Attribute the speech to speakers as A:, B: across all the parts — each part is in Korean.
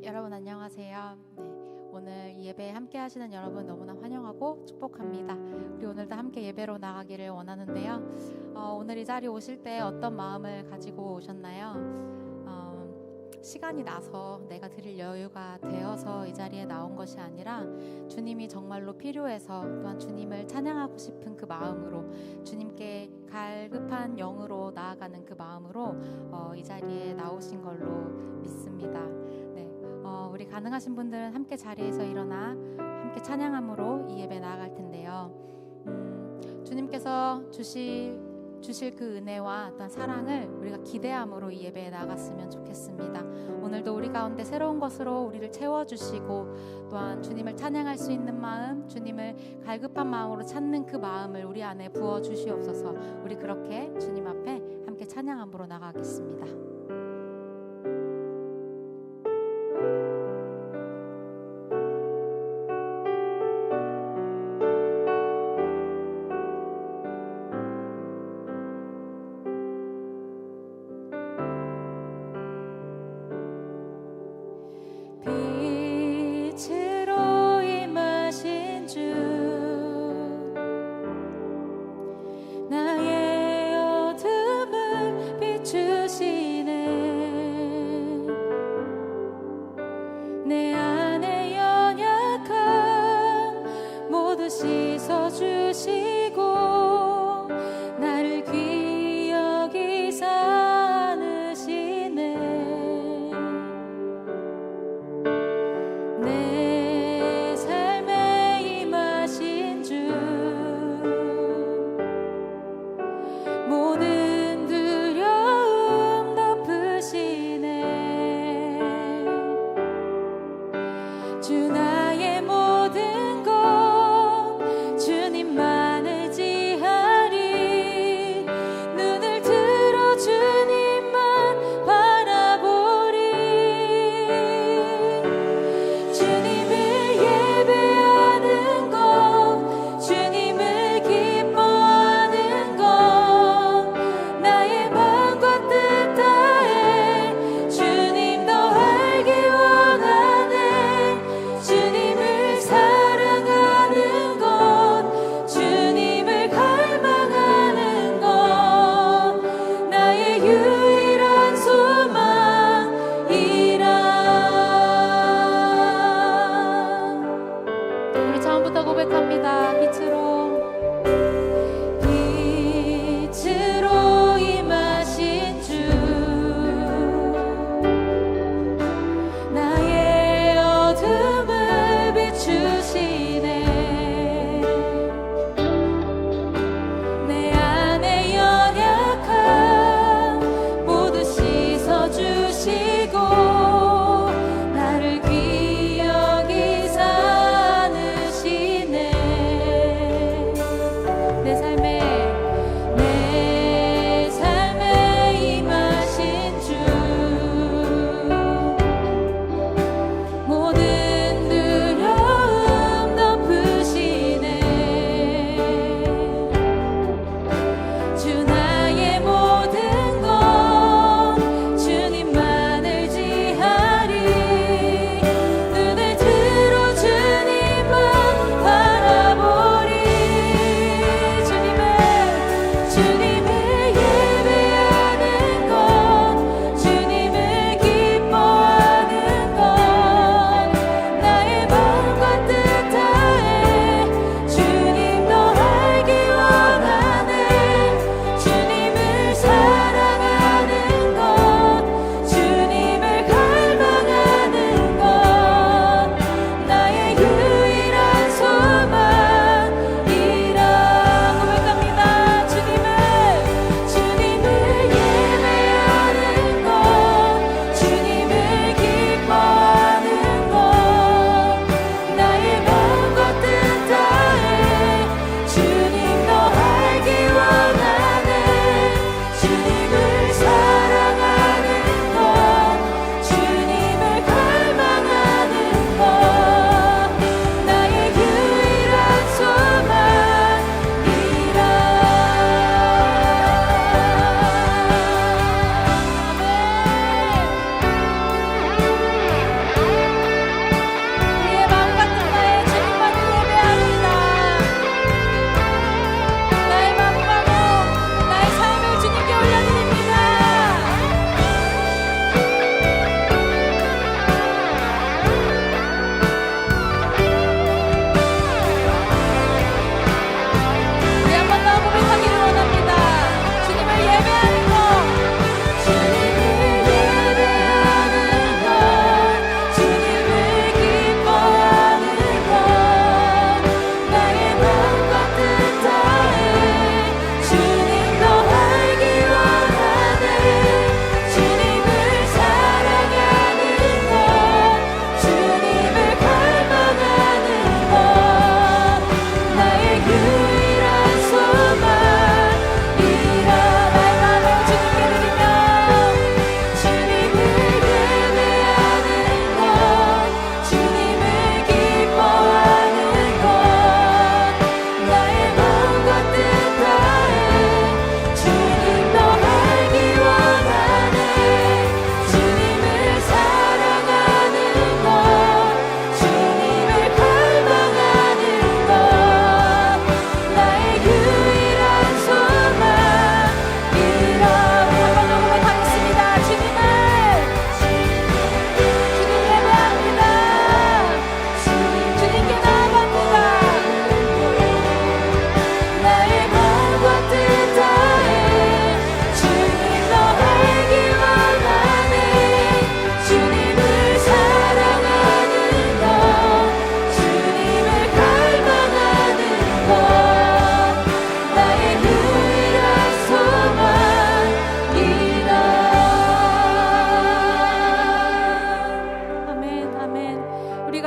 A: 여러분 안녕하세요. 오늘 이 예배에 함께 하시는 여러분 너무나 환영하고 축복합니다. 우리 오늘도 함께 예배로 나가기를 원하는데요. 오늘 이 자리에 오실 때 어떤 마음을 가지고 오셨나요? 시간이 나서 내가 드릴 여유가 되어서 이 자리에 나온 것이 아니라 주님이 정말로 필요해서 또한 주님을 찬양하고 싶은 그 마음으로 주님께 갈급한 영으로 나아가는 그 마음으로 이 자리에 나오신 걸로 믿습니다. 우리 가능하신 분들은 함께 자리에서 일어나 함께 찬양함으로 이 예배 나아갈 텐데요. 주님께서 주실 그 은혜와 어떤 사랑을 우리가 기대함으로 이 예배에 나갔으면 좋겠습니다. 오늘도 우리 가운데 새로운 것으로 우리를 채워주시고 또한 주님을 찬양할 수 있는 마음, 주님을 갈급한 마음으로 찾는 그 마음을 우리 안에 부어주시옵소서. 우리 그렇게 주님 앞에 함께 찬양함으로 나가겠습니다.
B: 주 나의 모든 것 주님만을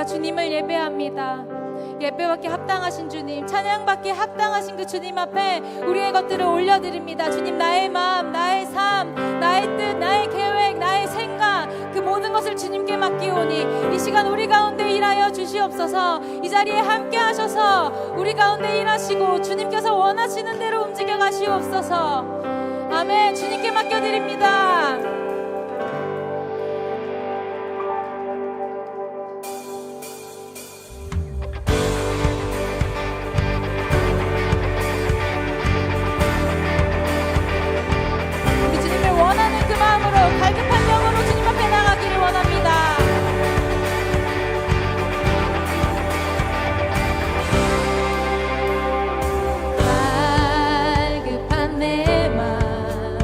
A: 우리가 주님을 예배합니다. 예배받기 합당하신 주님, 찬양받기 합당하신 그 주님 앞에 우리의 것들을 올려드립니다. 주님, 나의 마음, 나의 삶, 나의 뜻, 나의 계획, 나의 생각, 그 모든 것을 주님께 맡기오니 이 시간 우리 가운데 일하여 주시옵소서. 이 자리에 함께 하셔서 우리 가운데 일하시고 주님께서 원하시는 대로 움직여 가시옵소서. 아멘. 주님께 맡겨드립니다. 갈급한 영으로 주님 앞에 나가기를 원합니다. 갈급한 내 마음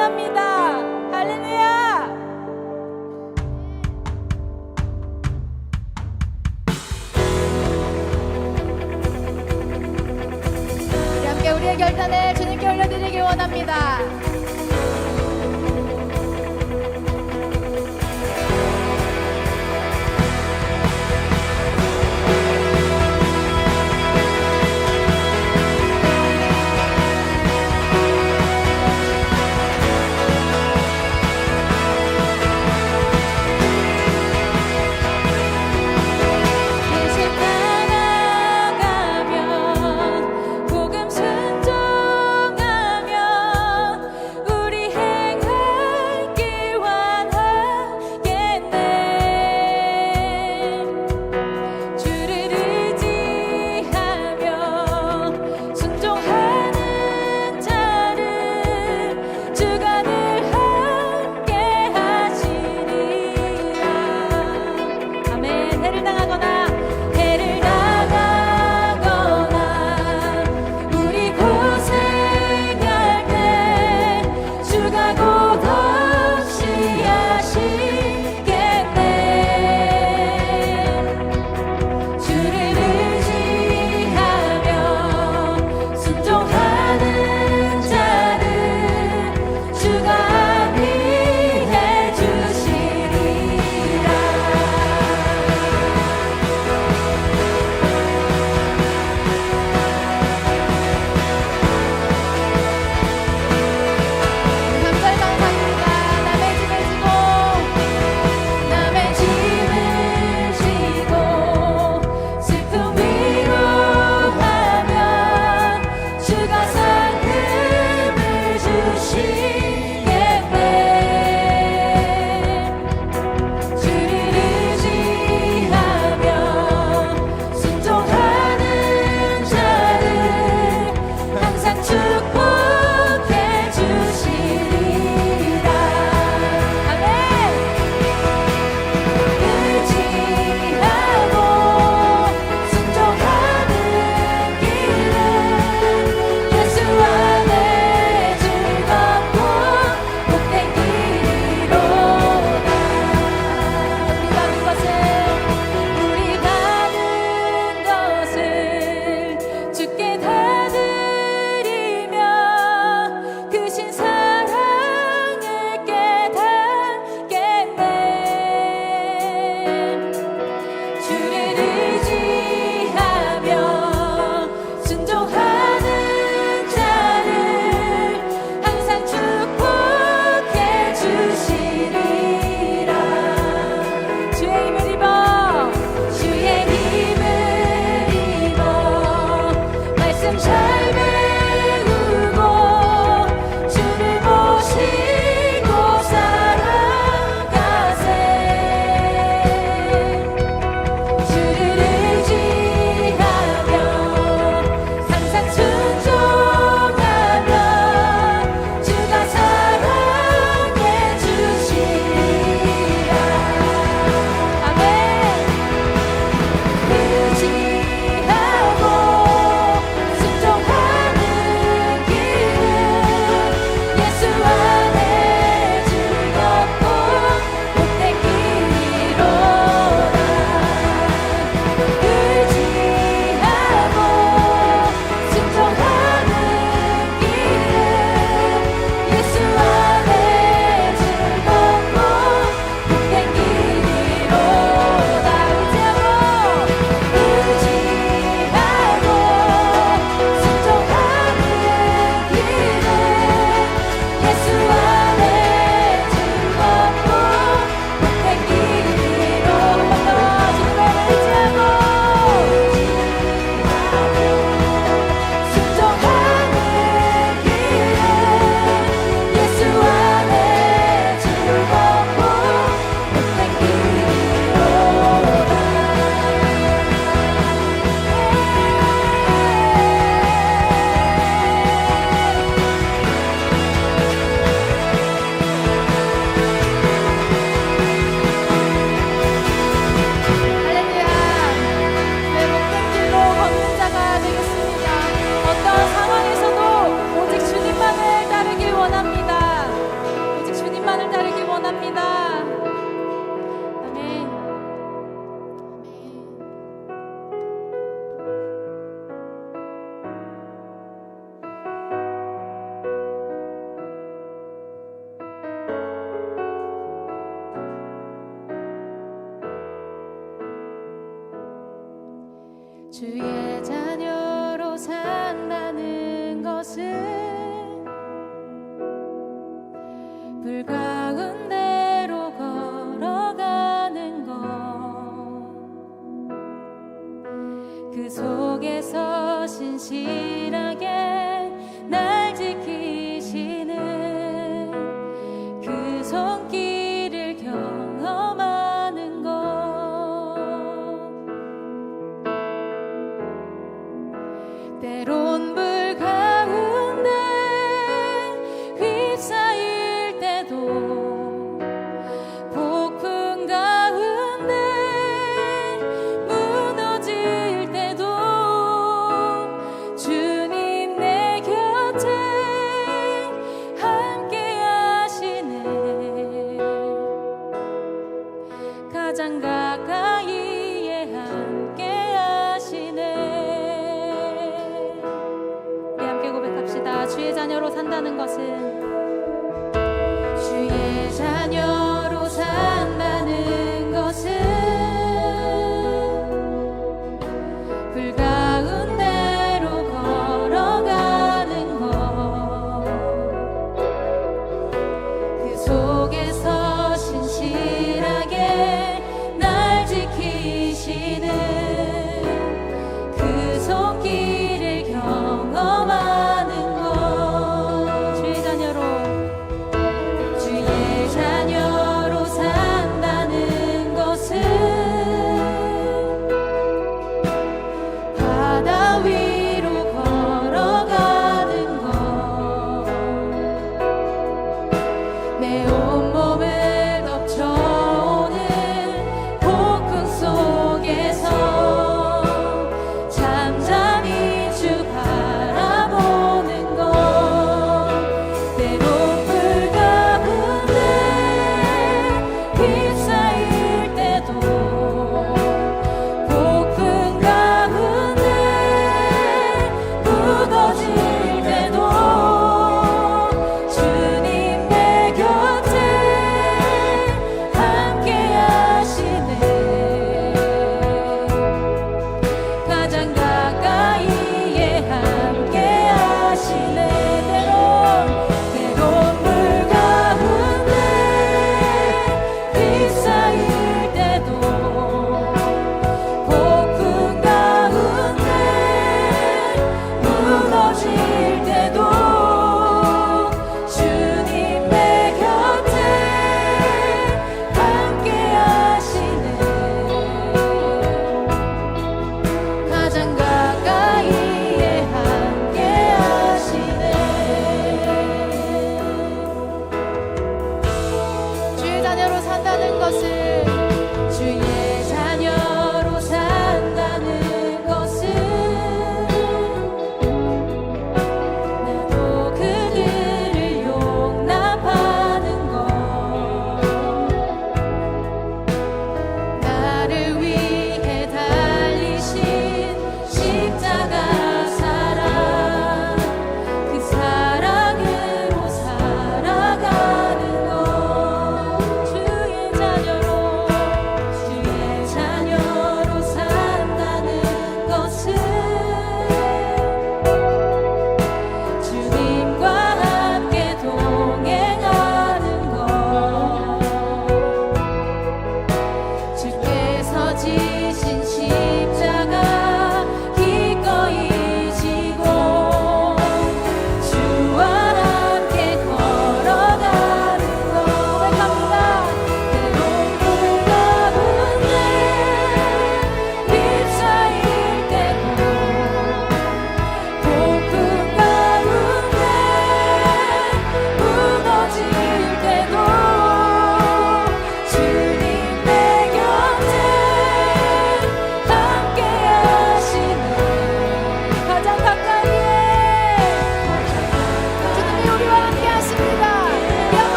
A: 원합니다. 할렐루야. 우리 함께 우리의 결단을 주님께 올려드리길 원합니다. 것은 불 가운데로 걸어가는 것, 그 속에서 신실하게 날 지키시는 그 손길을 경험하는 것. 때론 불 가운데 휩싸일 때도, 폭풍 가운데 무너질 때도 주님 내 곁에 함께 하시네. 가장 가까이에 함께 하시네. 우리 함께 고백합시다. 주의 자녀로 산다는 것은, 주의 자녀로 산다는 것은 불 가운데로 걸어가는 것, 그 속에서 신실하게 날 지키시는 그 손길을 경험하는 것. 주의 자녀로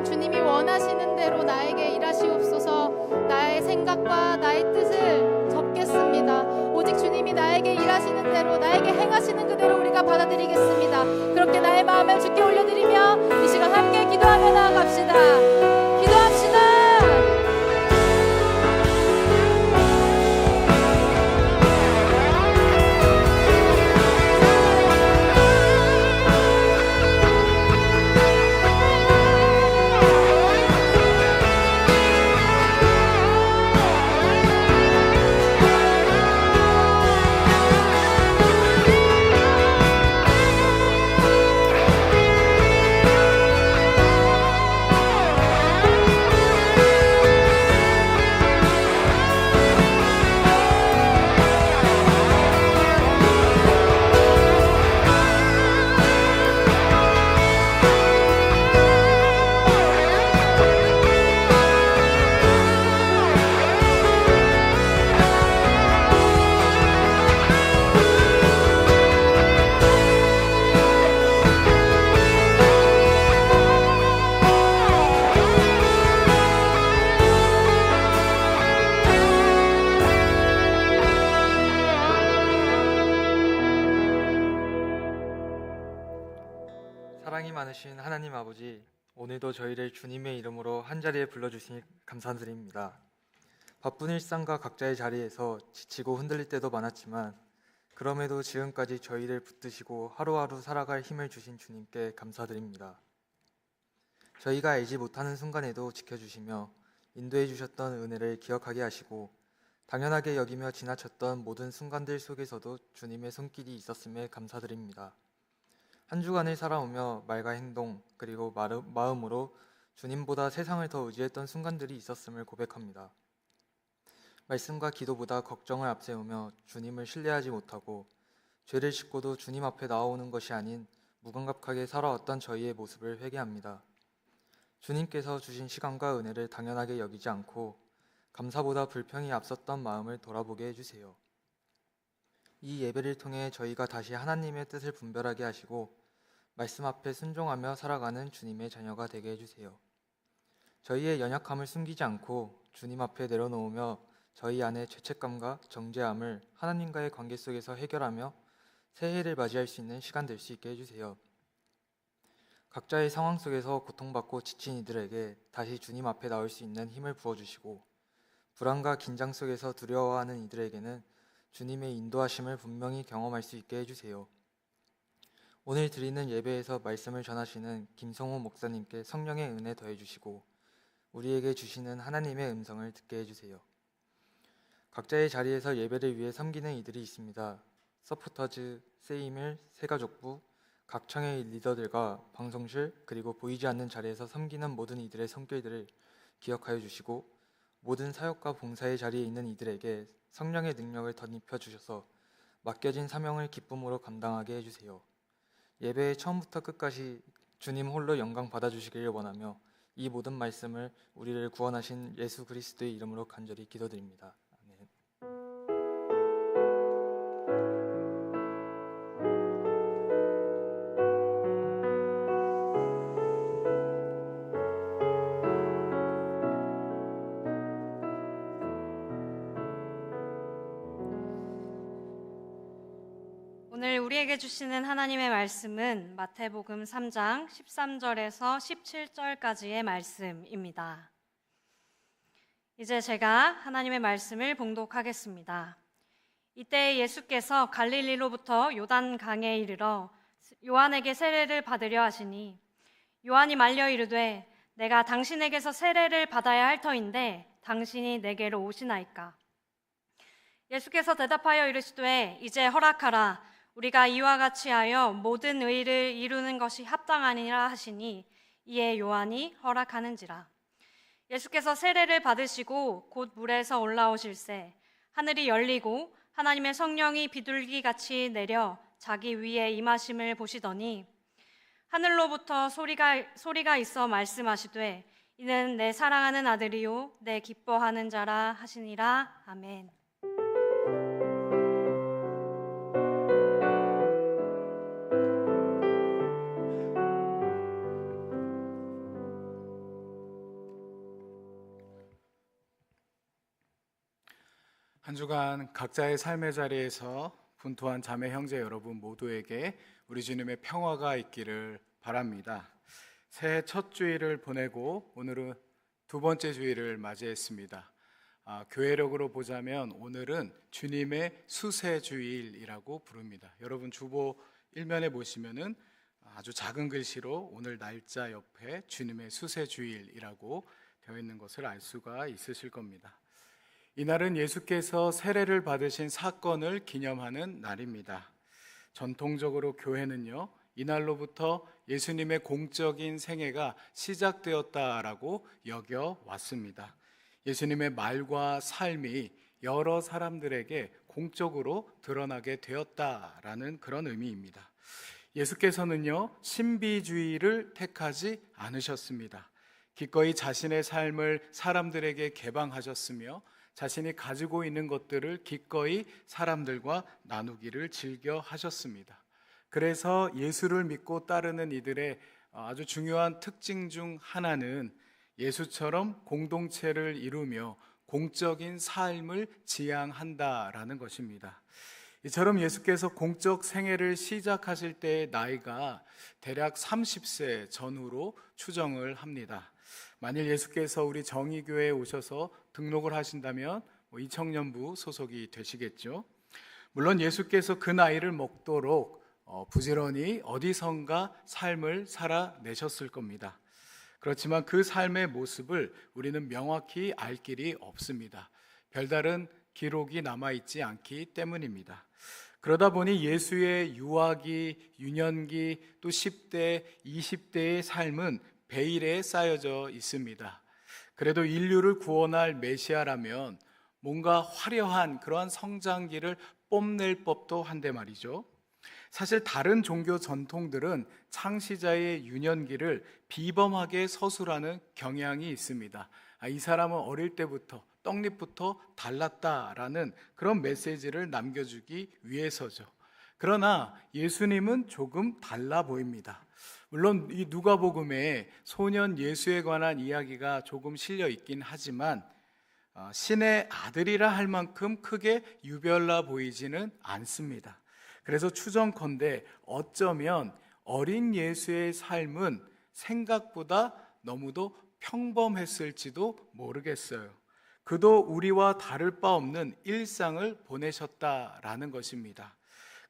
A: 하나님, 주님이 원하시는 대로 나에게 일하시옵소서. 나의 생각과 나의 뜻을 접겠습니다. 오직 주님이 나에게 일하시는 대로, 나에게 행하시는 그대로 우리가 받아들이겠습니다. 그렇게 나의 마음을 주께 올려드리며 이 시간 함께 기도하며 나아갑시다. 기도합시다.
B: 사랑이 많으신 하나님 아버지, 오늘도 저희를 주님의 이름으로 한자리에 불러주시니 감사드립니다. 바쁜 일상과 각자의 자리에서 지치고 흔들릴 때도 많았지만 그럼에도 지금까지 저희를 붙드시고 하루하루 살아갈 힘을 주신 주님께 감사드립니다. 저희가 알지 못하는 순간에도 지켜주시며 인도해 주셨던 은혜를 기억하게 하시고 당연하게 여기며 지나쳤던 모든 순간들 속에서도 주님의 손길이 있었음에 감사드립니다. 한 주간을 살아오며 말과 행동 그리고 마음으로 주님보다 세상을 더 의지했던 순간들이 있었음을 고백합니다. 말씀과 기도보다 걱정을 앞세우며 주님을 신뢰하지 못하고 죄를 짓고도 주님 앞에 나아오는 것이 아닌 무감각하게 살아왔던 저희의 모습을 회개합니다. 주님께서 주신 시간과 은혜를 당연하게 여기지 않고 감사보다 불평이 앞섰던 마음을 돌아보게 해주세요. 이 예배를 통해 저희가 다시 하나님의 뜻을 분별하게 하시고 말씀 앞에 순종하며 살아가는 주님의 자녀가 되게 해주세요. 저희의 연약함을 숨기지 않고 주님 앞에 내려놓으며 저희 안의 죄책감과 정죄함을 하나님과의 관계 속에서 해결하며 새해를 맞이할 수 있는 시간 될 수 있게 해주세요. 각자의 상황 속에서 고통받고 지친 이들에게 다시 주님 앞에 나올 수 있는 힘을 부어주시고 불안과 긴장 속에서 두려워하는 이들에게는 주님의 인도하심을 분명히 경험할 수 있게 해주세요. 오늘 드리는 예배에서 말씀을 전하시는 김성호 목사님께 성령의 은혜 더해주시고 우리에게 주시는 하나님의 음성을 듣게 해주세요. 각자의 자리에서 예배를 위해 섬기는 이들이 있습니다. 서포터즈, 세이밀, 새가족부, 각 청의 리더들과 방송실 그리고 보이지 않는 자리에서 섬기는 모든 이들의 손길들을 기억하여 주시고 모든 사역과 봉사의 자리에 있는 이들에게 성령의 능력을 덧입혀 주셔서 맡겨진 사명을 기쁨으로 감당하게 해주세요. 예배의 처음부터 끝까지 주님 홀로 영광 받아주시기를 원하며 이 모든 말씀을 우리를 구원하신 예수 그리스도의 이름으로 간절히 기도드립니다. 아멘.
C: 오늘 우리에게 주시는 하나님의 말씀은 마태복음 3장 13절에서 17절까지의 말씀입니다. 이제 제가 하나님의 말씀을 봉독하겠습니다. 이때 예수께서 갈릴리로부터 요단강에 이르러 요한에게 세례를 받으려 하시니 요한이 말려 이르되 내가 당신에게서 세례를 받아야 할 터인데 당신이 내게로 오시나이까? 예수께서 대답하여 이르시되 이제 허락하라. 우리가 이와 같이 하여 모든 의를 이루는 것이 합당하니라 하시니 이에 요한이 허락하는지라. 예수께서 세례를 받으시고 곧 물에서 올라오실새 하늘이 열리고 하나님의 성령이 비둘기같이 내려 자기 위에 임하심을 보시더니 하늘로부터 소리가 있어 말씀하시되 이는 내 사랑하는 아들이요 내 기뻐하는 자라 하시니라. 아멘.
D: 한 주간 각자의 삶의 자리에서 분투한 자매 형제 여러분 모두에게 우리 주님의 평화가 있기를 바랍니다. 새해 첫 주일을 보내고 오늘은 두 번째 주일을 맞이했습니다. 교회력으로 보자면 오늘은 주님의 수세주일이라고 부릅니다. 여러분 주보 1면에 보시면은 아주 작은 글씨로 오늘 날짜 옆에 주님의 수세주일이라고 되어 있는 것을 알 수가 있으실 겁니다. 이날은 예수께서 세례를 받으신 사건을 기념하는 날입니다. 전통적으로 교회는요, 이날로부터 예수님의 공적인 생애가 시작되었다라고 여겨 왔습니다. 예수님의 말과 삶이 여러 사람들에게 공적으로 드러나게 되었다라는 그런 의미입니다. 예수께서는요, 신비주의를 택하지 않으셨습니다. 기꺼이 자신의 삶을 사람들에게 개방하셨으며 자신이 가지고 있는 것들을 기꺼이 사람들과 나누기를 즐겨 하셨습니다. 그래서 예수를 믿고 따르는 이들의 아주 중요한 특징 중 하나는 예수처럼 공동체를 이루며 공적인 삶을 지향한다라는 것입니다. 이처럼 예수께서 공적 생애를 시작하실 때의 나이가 대략 30세 전후로 추정을 합니다. 만일 예수께서 우리 정의교회에 오셔서 등록을 하신다면 이청년부 소속이 되시겠죠. 물론 예수께서 그 나이를 먹도록 부지런히 어디선가 삶을 살아내셨을 겁니다. 그렇지만 그 삶의 모습을 우리는 명확히 알 길이 없습니다. 별다른 기록이 남아있지 않기 때문입니다. 그러다 보니 예수의 유아기, 유년기, 또 10대, 20대의 삶은 베일에 쌓여져 있습니다. 그래도 인류를 구원할 메시아라면 뭔가 화려한 그러한 성장기를 뽐낼 법도 한데 말이죠. 사실 다른 종교 전통들은 창시자의 유년기를 비범하게 서술하는 경향이 있습니다. 이 사람은 어릴 때부터 떡잎부터 달랐다라는 그런 메시지를 남겨주기 위해서죠. 그러나 예수님은 조금 달라 보입니다. 물론 이 누가복음에 소년 예수에 관한 이야기가 조금 실려 있긴 하지만 신의 아들이라 할 만큼 크게 유별나 보이지는 않습니다. 그래서 추정컨대 어쩌면 어린 예수의 삶은 생각보다 너무도 평범했을지도 모르겠어요. 그도 우리와 다를 바 없는 일상을 보내셨다라는 것입니다.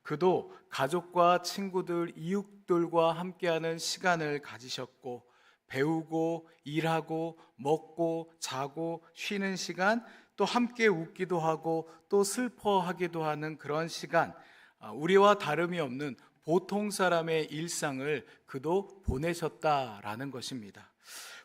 D: 그도 가족과 친구들, 이웃들과 함께하는 시간을 가지셨고 배우고 일하고 먹고 자고 쉬는 시간, 또 함께 웃기도 하고 또 슬퍼하기도 하는 그런 시간, 우리와 다름이 없는 보통 사람의 일상을 그도 보내셨다라는 것입니다.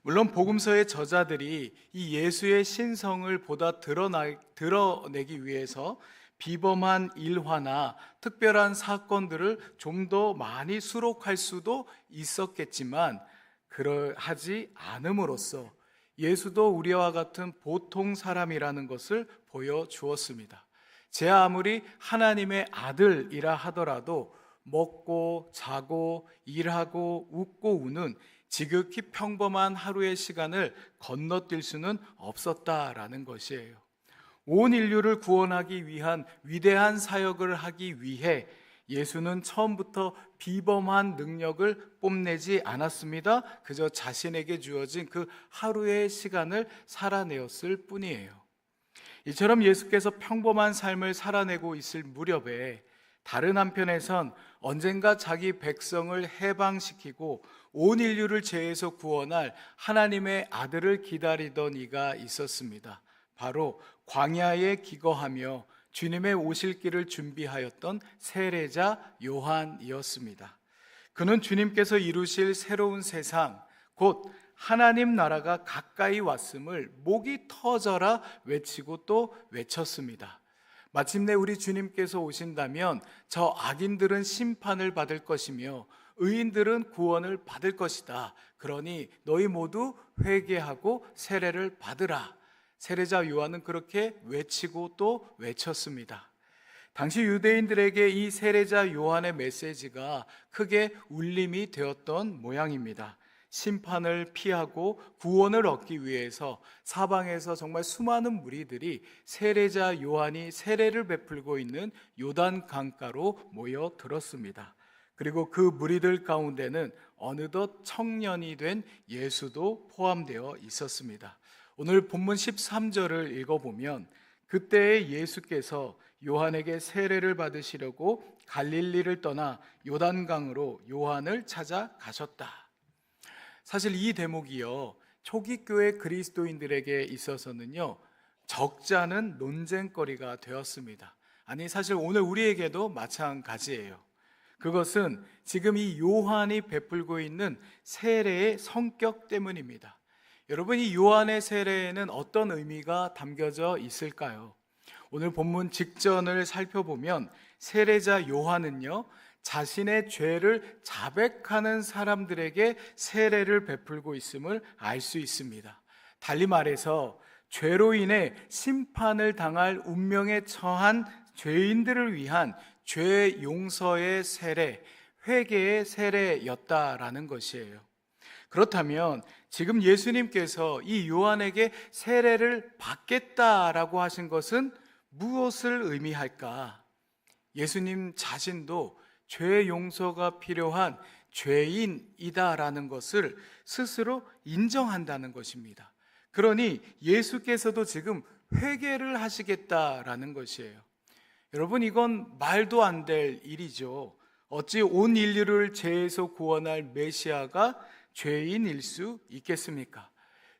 D: 물론 복음서의 저자들이 이 예수의 신성을 보다 드러내기 위해서 비범한 일화나 특별한 사건들을 좀 더 많이 수록할 수도 있었겠지만 그러하지 않음으로써 예수도 우리와 같은 보통 사람이라는 것을 보여주었습니다. 제 아무리 하나님의 아들이라 하더라도 먹고 자고 일하고 웃고 우는 지극히 평범한 하루의 시간을 건너뛸 수는 없었다라는 것이에요. 온 인류를 구원하기 위한 위대한 사역을 하기 위해 예수는 처음부터 비범한 능력을 뽐내지 않았습니다. 그저 자신에게 주어진 그 하루의 시간을 살아내었을 뿐이에요. 이처럼 예수께서 평범한 삶을 살아내고 있을 무렵에 다른 한편에선 언젠가 자기 백성을 해방시키고 온 인류를 죄에서 구원할 하나님의 아들을 기다리던 이가 있었습니다. 바로 광야에 기거하며 주님의 오실 길을 준비하였던 세례자 요한이었습니다. 그는 주님께서 이루실 새로운 세상, 곧 하나님 나라가 가까이 왔음을 목이 터져라 외치고 또 외쳤습니다. 마침내 우리 주님께서 오신다면 저 악인들은 심판을 받을 것이며 의인들은 구원을 받을 것이다. 그러니 너희 모두 회개하고 세례를 받으라. 세례자 요한은 그렇게 외치고 또 외쳤습니다. 당시 유대인들에게 이 세례자 요한의 메시지가 크게 울림이 되었던 모양입니다. 심판을 피하고 구원을 얻기 위해서 사방에서 정말 수많은 무리들이 세례자 요한이 세례를 베풀고 있는 요단 강가로 모여들었습니다. 그리고 그 무리들 가운데는 어느덧 청년이 된 예수도 포함되어 있었습니다. 오늘 본문 13절을 읽어보면 그때의 예수께서 요한에게 세례를 받으시려고 갈릴리를 떠나 요단강으로 요한을 찾아가셨다. 사실 이 대목이요, 초기 교회 그리스도인들에게 있어서는요, 적잖은 논쟁거리가 되었습니다. 아니, 사실 오늘 우리에게도 마찬가지예요. 그것은 지금 이 요한이 베풀고 있는 세례의 성격 때문입니다. 여러분, 이 요한의 세례에는 어떤 의미가 담겨져 있을까요? 오늘 본문 직전을 살펴보면 세례자 요한은요, 자신의 죄를 자백하는 사람들에게 세례를 베풀고 있음을 알 수 있습니다. 달리 말해서 죄로 인해 심판을 당할 운명에 처한 죄인들을 위한 죄 용서의 세례, 회개의 세례였다라는 것이에요. 그렇다면 지금 예수님께서 이 요한에게 세례를 받겠다라고 하신 것은 무엇을 의미할까? 예수님 자신도 죄 용서가 필요한 죄인이다라는 것을 스스로 인정한다는 것입니다. 그러니 예수께서도 지금 회개를 하시겠다라는 것이에요. 여러분, 이건 말도 안 될 일이죠. 어찌 온 인류를 죄에서 구원할 메시아가 죄인일 수 있겠습니까?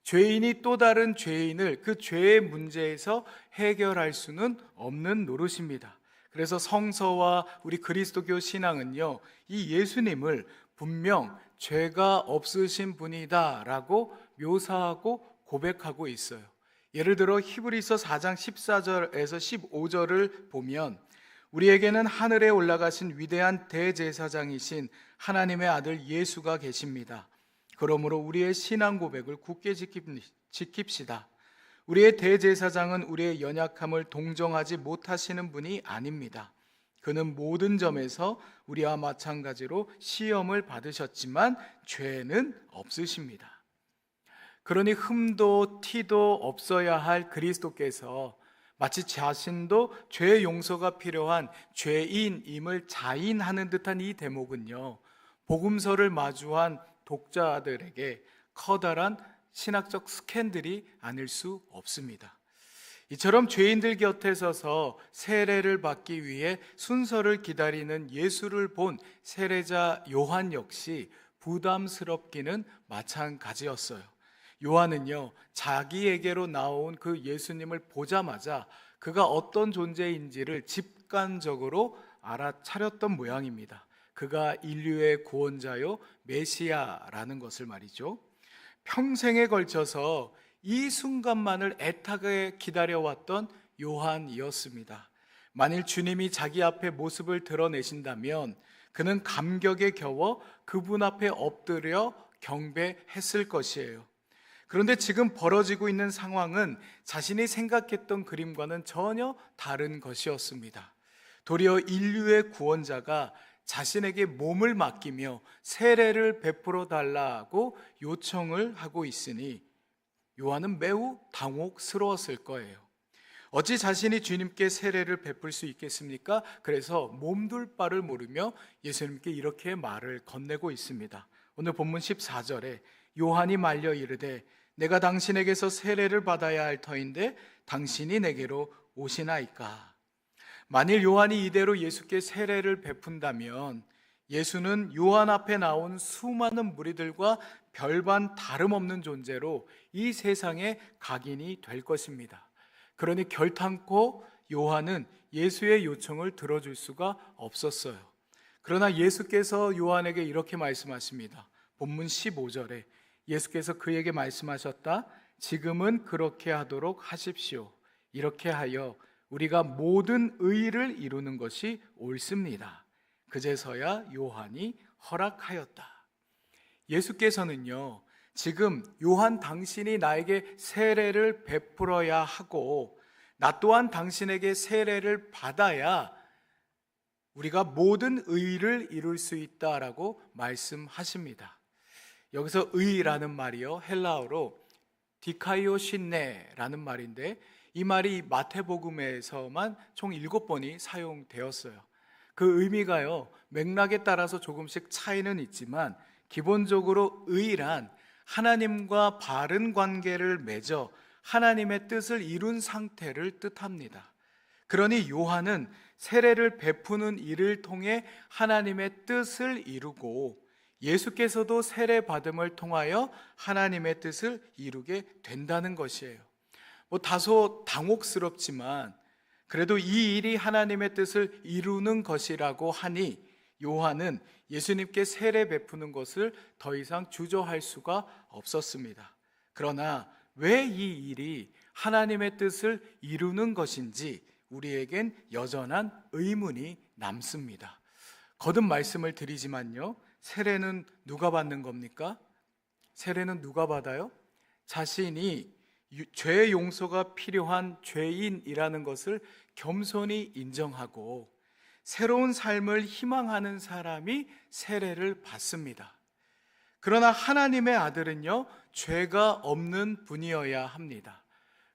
D: 죄인이 또 다른 죄인을 그 죄의 문제에서 해결할 수는 없는 노릇입니다. 그래서 성서와 우리 그리스도교 신앙은요, 이 예수님을 분명 죄가 없으신 분이다라고 묘사하고 고백하고 있어요. 예를 들어 히브리서 4장 14절에서 15절을 보면 우리에게는 하늘에 올라가신 위대한 대제사장이신 하나님의 아들 예수가 계십니다. 그러므로 우리의 신앙 고백을 굳게 지킵시다. 우리의 대제사장은 우리의 연약함을 동정하지 못하시는 분이 아닙니다. 그는 모든 점에서 우리와 마찬가지로 시험을 받으셨지만 죄는 없으십니다. 그러니 흠도 티도 없어야 할 그리스도께서 마치 자신도 죄 용서가 필요한 죄인임을 자인하는 듯한 이 대목은요, 복음서를 마주한 독자들에게 커다란 신학적 스캔들이 아닐 수 없습니다. 이처럼 죄인들 곁에 서서 세례를 받기 위해 순서를 기다리는 예수를 본 세례자 요한 역시 부담스럽기는 마찬가지였어요. 요한은요, 자기에게로 나온 그 예수님을 보자마자 그가 어떤 존재인지를 직관적으로 알아차렸던 모양입니다. 그가 인류의 구원자요 메시아라는 것을 말이죠. 평생에 걸쳐서 이 순간만을 애타게 기다려왔던 요한이었습니다. 만일 주님이 자기 앞에 모습을 드러내신다면 그는 감격에 겨워 그분 앞에 엎드려 경배했을 것이에요. 그런데 지금 벌어지고 있는 상황은 자신이 생각했던 그림과는 전혀 다른 것이었습니다. 도리어 인류의 구원자가 자신에게 몸을 맡기며 세례를 베풀어 달라고 요청을 하고 있으니 요한은 매우 당혹스러웠을 거예요. 어찌 자신이 주님께 세례를 베풀 수 있겠습니까? 그래서 몸둘 바를 모르며 예수님께 이렇게 말을 건네고 있습니다. 오늘 본문 14절에 요한이 말려 이르되 내가 당신에게서 세례를 받아야 할 터인데 당신이 내게로 오시나이까. 만일 요한이 이대로 예수께 세례를 베푼다면 예수는 요한 앞에 나온 수많은 무리들과 별반 다름없는 존재로 이 세상에 각인이 될 것입니다. 그러니 결탄코 요한은 예수의 요청을 들어줄 수가 없었어요. 그러나 예수께서 요한에게 이렇게 말씀하십니다. 본문 15절에 예수께서 그에게 말씀하셨다. 지금은 그렇게 하도록 하십시오. 이렇게 하여 우리가 모든 의를 이루는 것이 옳습니다. 그제서야 요한이 허락하였다. 예수께서는요, 지금 요한 당신이 나에게 세례를 베풀어야 하고 나 또한 당신에게 세례를 받아야 우리가 모든 의를 이룰 수 있다라고 말씀하십니다. 여기서 의라는 말이요, 헬라어로 디카이오신네라는 말인데, 이 말이 마태복음에서만 총 7번이 사용되었어요. 그 의미가요, 맥락에 따라서 조금씩 차이는 있지만 기본적으로 의란 하나님과 바른 관계를 맺어 하나님의 뜻을 이룬 상태를 뜻합니다. 그러니 요한은 세례를 베푸는 일을 통해 하나님의 뜻을 이루고, 예수께서도 세례 받음을 통하여 하나님의 뜻을 이루게 된다는 것이에요. 다소 당혹스럽지만 그래도 이 일이 하나님의 뜻을 이루는 것이라고 하니 요한은 예수님께 세례 베푸는 것을 더 이상 주저할 수가 없었습니다. 그러나 왜 이 일이 하나님의 뜻을 이루는 것인지 우리에겐 여전한 의문이 남습니다. 거듭 말씀을 드리지만요, 세례는 누가 받는 겁니까? 세례는 누가 받아요? 자신이 죄 용서가 필요한 죄인이라는 것을 겸손히 인정하고 새로운 삶을 희망하는 사람이 세례를 받습니다. 그러나 하나님의 아들은요, 죄가 없는 분이어야 합니다.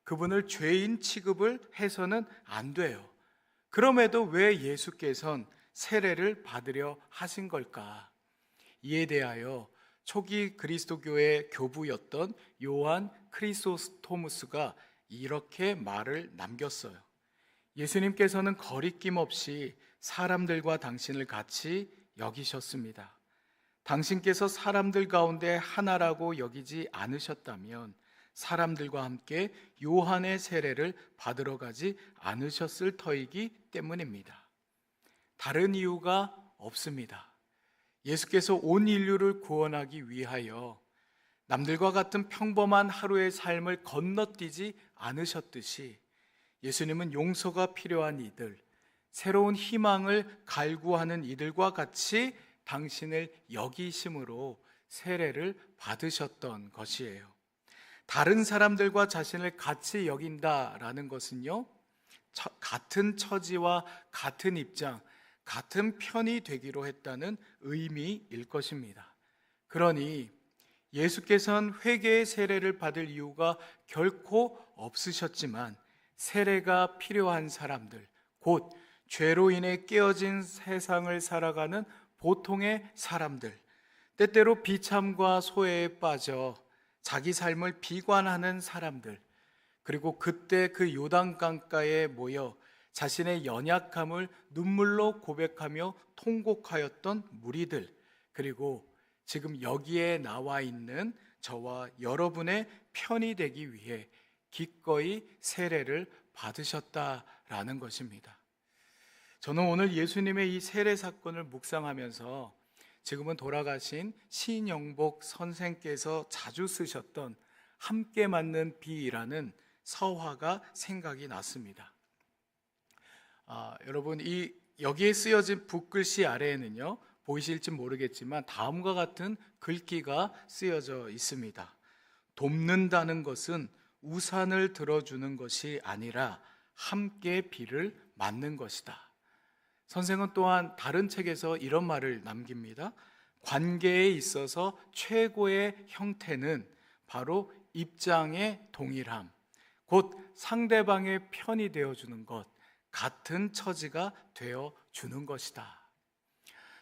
D: 그분을 죄인 취급을 해서는 안 돼요. 그럼에도 왜 예수께서는 세례를 받으려 하신 걸까? 이에 대하여 초기 그리스도교의 교부였던 요한 크리소스토무스가 이렇게 말을 남겼어요. 예수님께서는 거리낌 없이 사람들과 당신을 같이 여기셨습니다. 당신께서 사람들 가운데 하나라고 여기지 않으셨다면 사람들과 함께 요한의 세례를 받으러 가지 않으셨을 터이기 때문입니다. 다른 이유가 없습니다. 예수께서 온 인류를 구원하기 위하여 남들과 같은 평범한 하루의 삶을 건너뛰지 않으셨듯이 예수님은 용서가 필요한 이들, 새로운 희망을 갈구하는 이들과 같이 당신을 여기심으로 세례를 받으셨던 것이에요. 다른 사람들과 자신을 같이 여긴다라는 것은요, 같은 처지와 같은 입장, 같은 편이 되기로 했다는 의미일 것입니다. 그러니 예수께서는 회개의 세례를 받을 이유가 결코 없으셨지만 세례가 필요한 사람들, 곧 죄로 인해 깨어진 세상을 살아가는 보통의 사람들, 때때로 비참과 소외에 빠져 자기 삶을 비관하는 사람들, 그리고 그때 그 요단강가에 모여 자신의 연약함을 눈물로 고백하며 통곡하였던 무리들, 그리고 지금 여기에 나와 있는 저와 여러분의 편이 되기 위해 기꺼이 세례를 받으셨다라는 것입니다. 저는 오늘 예수님의 이 세례 사건을 묵상하면서 지금은 돌아가신 신영복 선생께서 자주 쓰셨던 함께 맞는 비라는 서화가 생각이 났습니다. 여러분, 여기에 쓰여진 붓글씨 아래에는요, 보이실지 모르겠지만 다음과 같은 글귀가 쓰여져 있습니다. 돕는다는 것은 우산을 들어주는 것이 아니라 함께 비를 맞는 것이다. 선생은 또한 다른 책에서 이런 말을 남깁니다. 관계에 있어서 최고의 형태는 바로 입장의 동일함, 곧 상대방의 편이 되어주는 것, 같은 처지가 되어주는 것이다.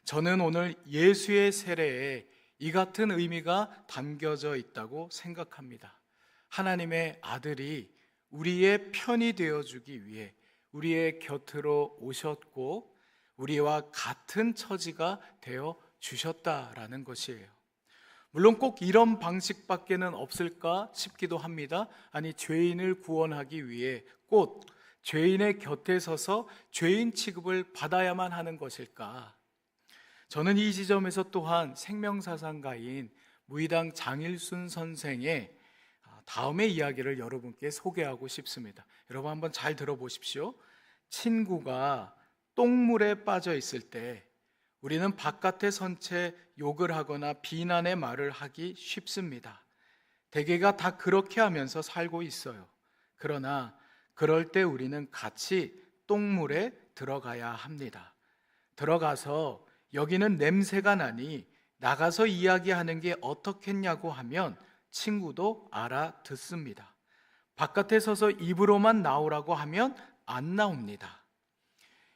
D: 저는 오늘 예수의 세례에 이 같은 의미가 담겨져 있다고 생각합니다. 하나님의 아들이 우리의 편이 되어주기 위해 우리의 곁으로 오셨고 우리와 같은 처지가 되어 주셨다라는 것이에요. 물론 꼭 이런 방식밖에는 없을까 싶기도 합니다. 아니, 죄인을 구원하기 위해 꼭 죄인의 곁에 서서 죄인 취급을 받아야만 하는 것일까? 저는 이 지점에서 또한 생명사상가인 무의당 장일순 선생의 다음의 이야기를 여러분께 소개하고 싶습니다. 여러분 한번 잘 들어보십시오. 친구가 똥물에 빠져 있을 때 우리는 바깥에 선 채 욕을 하거나 비난의 말을 하기 쉽습니다. 대개가 다 그렇게 하면서 살고 있어요. 그러나 그럴 때 우리는 같이 똥물에 들어가야 합니다. 들어가서 여기는 냄새가 나니 나가서 이야기하는 게 어떻겠냐고 하면 친구도 알아듣습니다. 바깥에 서서 입으로만 나오라고 하면 안 나옵니다.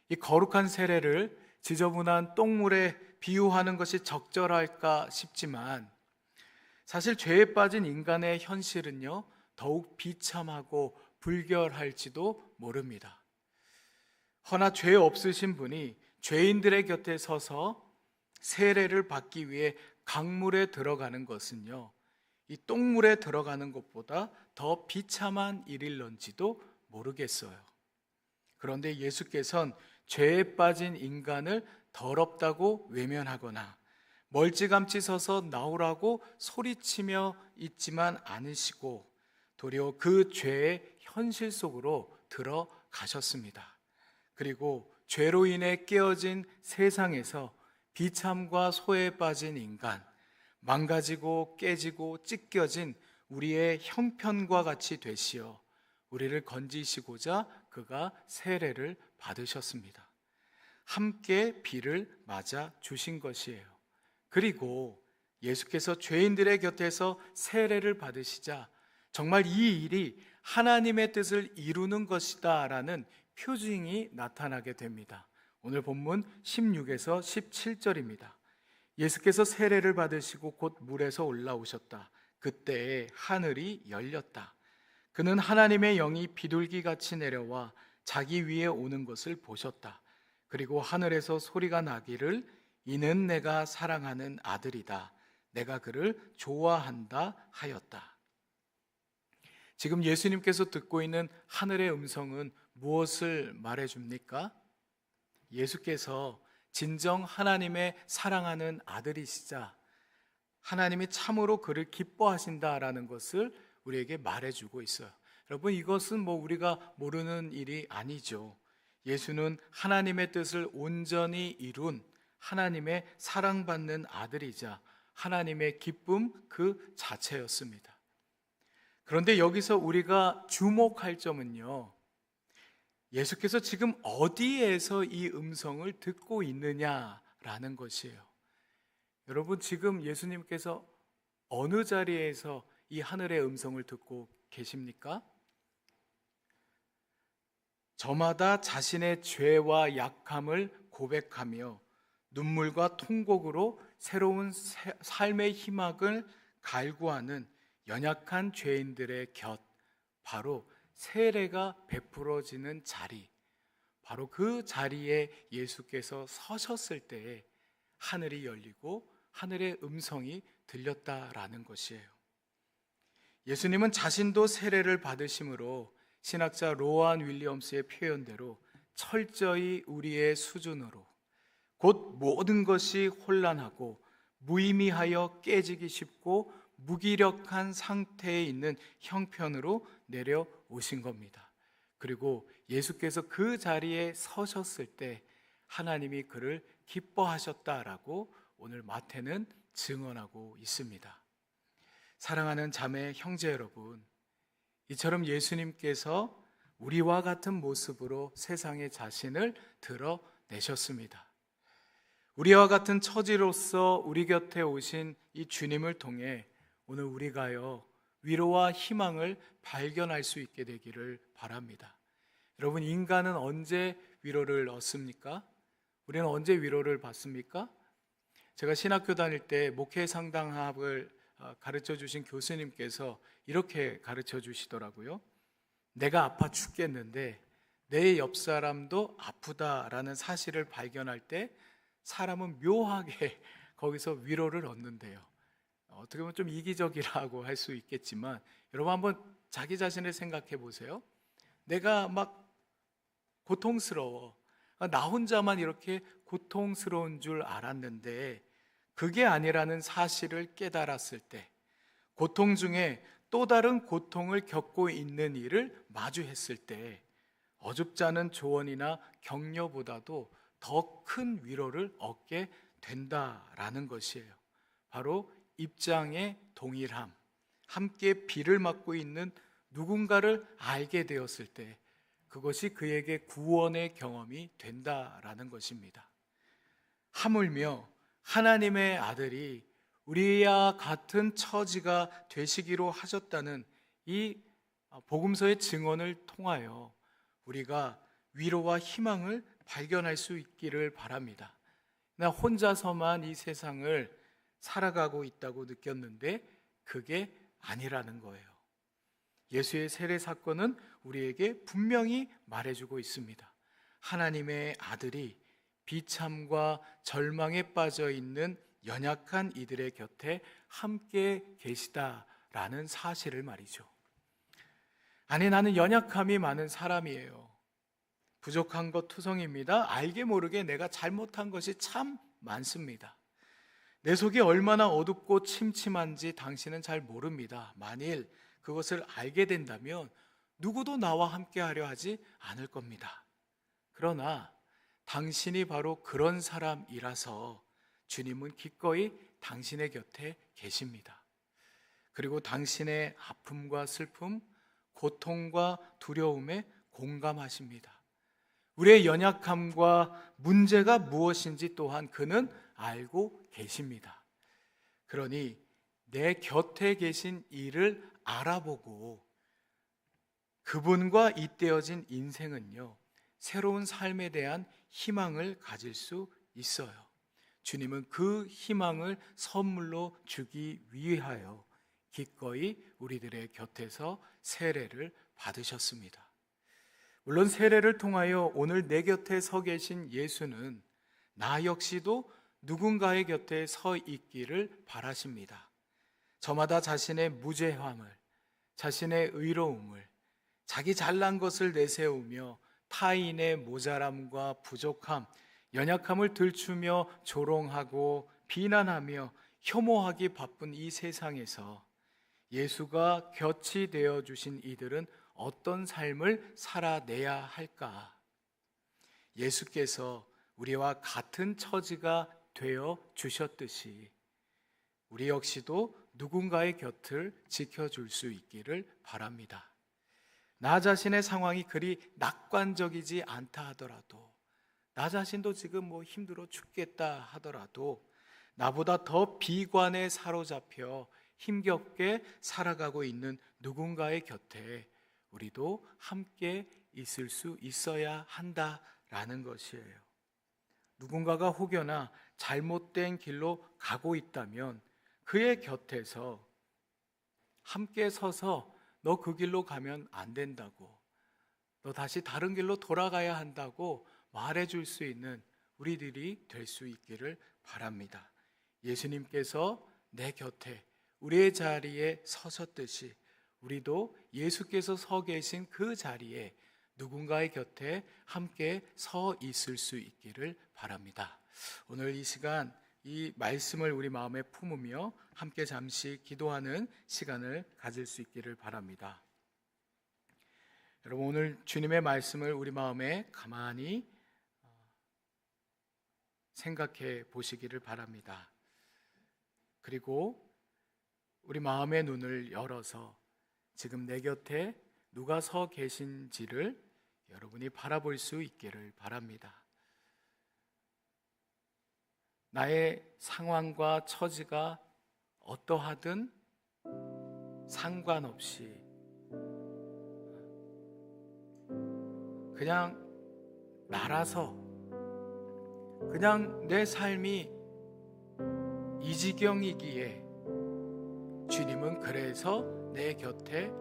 D: 이 거룩한 세례를 지저분한 똥물에 비유하는 것이 적절할까 싶지만 사실 죄에 빠진 인간의 현실은요, 더욱 비참하고 불결할지도 모릅니다. 허나 죄 없으신 분이 죄인들의 곁에 서서 세례를 받기 위해 강물에 들어가는 것은요, 이 똥물에 들어가는 것보다 더 비참한 일일런지도 모르겠어요. 그런데 예수께서는 죄에 빠진 인간을 더럽다고 외면하거나 멀찌감치 서서 나오라고 소리치며 있지만 않으시고 도리어 그 죄의 현실 속으로 들어가셨습니다. 그리고 죄로 인해 깨어진 세상에서 비참과 소에 빠진 인간, 망가지고 깨지고 찢겨진 우리의 형편과 같이 되시어 우리를 건지시고자 그가 세례를 받으셨습니다. 함께 비를 맞아 주신 것이에요. 그리고 예수께서 죄인들의 곁에서 세례를 받으시자 정말 이 일이 하나님의 뜻을 이루는 것이다 라는 표징이 나타나게 됩니다. 오늘 본문 16에서 17절입니다. 예수께서 세례를 받으시고 곧 물에서 올라오셨다. 그때 하늘이 열렸다. 그는 하나님의 영이 비둘기같이 내려와 자기 위에 오는 것을 보셨다. 그리고 하늘에서 소리가 나기를 이는 내가 사랑하는 아들이다. 내가 그를 좋아한다 하였다. 지금 예수님께서 듣고 있는 하늘의 음성은 무엇을 말해줍니까? 예수께서 진정 하나님의 사랑하는 아들이시자 하나님이 참으로 그를 기뻐하신다라는 것을 우리에게 말해주고 있어요. 여러분, 이것은 우리가 모르는 일이 아니죠. 예수는 하나님의 뜻을 온전히 이룬 하나님의 사랑받는 아들이자 하나님의 기쁨 그 자체였습니다. 그런데 여기서 우리가 주목할 점은요, 예수께서 지금 어디에서 이 음성을 듣고 있느냐라는 것이에요. 여러분, 지금 예수님께서 어느 자리에서 이 하늘의 음성을 듣고 계십니까? 저마다 자신의 죄와 약함을 고백하며 눈물과 통곡으로 새로운 삶의 희망을 갈구하는 연약한 죄인들의 곁, 바로 세례가 베풀어지는 자리, 바로 그 자리에 예수께서 서셨을 때에 하늘이 열리고 하늘의 음성이 들렸다라는 것이에요. 예수님은 자신도 세례를 받으심으로 신학자 로안 윌리엄스의 표현대로 철저히 우리의 수준으로 곧 모든 것이 혼란하고 무의미하여 깨지기 쉽고 무기력한 상태에 있는 형편으로 내려오신 겁니다. 그리고 예수께서 그 자리에 서셨을 때 하나님이 그를 기뻐하셨다라고 오늘 마태는 증언하고 있습니다. 사랑하는 자매 형제 여러분, 이처럼 예수님께서 우리와 같은 모습으로 세상에 자신을 드러내셨습니다. 우리와 같은 처지로서 우리 곁에 오신 이 주님을 통해 오늘 우리가요, 위로와 희망을 발견할 수 있게 되기를 바랍니다. 여러분, 인간은 언제 위로를 얻습니까? 우리는 언제 위로를 받습니까? 제가 신학교 다닐 때 목회 상담학을 가르쳐 주신 교수님께서 이렇게 가르쳐 주시더라고요. 내가 아파 죽겠는데 내 옆 사람도 아프다라는 사실을 발견할 때 사람은 묘하게 거기서 위로를 얻는데요. 어떻게 보면 좀 이기적이라고 할 수 있겠지만 여러분, 한번 자기 자신을 생각해 보세요. 내가 막 고통스러워, 나 혼자만 이렇게 고통스러운 줄 알았는데 그게 아니라는 사실을 깨달았을 때, 고통 중에 또 다른 고통을 겪고 있는 일을 마주했을 때 어줍지 않은 조언이나 격려보다도 더 큰 위로를 얻게 된다라는 것이에요. 바로 입장의 동일함, 함께 비를 맞고 있는 누군가를 알게 되었을 때 그것이 그에게 구원의 경험이 된다라는 것입니다. 하물며 하나님의 아들이 우리와 같은 처지가 되시기로 하셨다는 이 복음서의 증언을 통하여 우리가 위로와 희망을 발견할 수 있기를 바랍니다. 나 혼자서만 이 세상을 살아가고 있다고 느꼈는데 그게 아니라는 거예요. 예수의 세례 사건은 우리에게 분명히 말해주고 있습니다. 하나님의 아들이 비참과 절망에 빠져 있는 연약한 이들의 곁에 함께 계시다라는 사실을 말이죠. 아니, 나는 연약함이 많은 사람이에요. 부족한 것 투성입니다. 알게 모르게 내가 잘못한 것이 참 많습니다. 내 속이 얼마나 어둡고 침침한지 당신은 잘 모릅니다. 만일 그것을 알게 된다면 누구도 나와 함께 하려 하지 않을 겁니다. 그러나 당신이 바로 그런 사람이라서 주님은 기꺼이 당신의 곁에 계십니다. 그리고 당신의 아픔과 슬픔, 고통과 두려움에 공감하십니다. 우리의 연약함과 문제가 무엇인지 또한 그는 알고 계십니다. 그러니 내 곁에 계신 이를 알아보고 그분과 잇대어진 인생은요, 새로운 삶에 대한 희망을 가질 수 있어요. 주님은 그 희망을 선물로 주기 위하여 기꺼이 우리들의 곁에서 세례를 받으셨습니다. 물론 세례를 통하여 오늘 내 곁에 서 계신 예수는 나 역시도 누군가의 곁에 서 있기를 바라십니다. 저마다 자신의 무죄함을, 자신의 의로움을, 자기 잘난 것을 내세우며 타인의 모자람과 부족함, 연약함을 들추며 조롱하고 비난하며 혐오하기 바쁜 이 세상에서 예수가 곁이 되어 주신 이들은 어떤 삶을 살아내야 할까? 예수께서 우리와 같은 처지가 되어 주셨듯이 우리 역시도 누군가의 곁을 지켜줄 수 있기를 바랍니다. 나 자신의 상황이 그리 낙관적이지 않다 하더라도, 나 자신도 지금 힘들어 죽겠다 하더라도 나보다 더 비관에 사로잡혀 힘겹게 살아가고 있는 누군가의 곁에 우리도 함께 있을 수 있어야 한다라는 것이에요. 누군가가 혹여나 잘못된 길로 가고 있다면 그의 곁에서 함께 서서 너 그 길로 가면 안 된다고, 너 다시 다른 길로 돌아가야 한다고 말해줄 수 있는 우리들이 될 수 있기를 바랍니다. 예수님께서 내 곁에 우리의 자리에 서셨듯이 우리도 예수께서 서 계신 그 자리에 누군가의 곁에 함께 서 있을 수 있기를 바랍니다. 오늘 이 시간 이 말씀을 우리 마음에 품으며 함께 잠시 기도하는 시간을 가질 수 있기를 바랍니다. 여러분, 오늘 주님의 말씀을 우리 마음에 가만히 생각해 보시기를 바랍니다. 그리고 우리 마음의 눈을 열어서 지금 내 곁에 누가 서 계신지를 여러분이 바라볼 수 있기를 바랍니다. 나의 상황과 처지가 어떠하든 상관없이 그냥 나라서, 그냥 내 삶이 이 지경이기에 주님은 그래서 내 곁에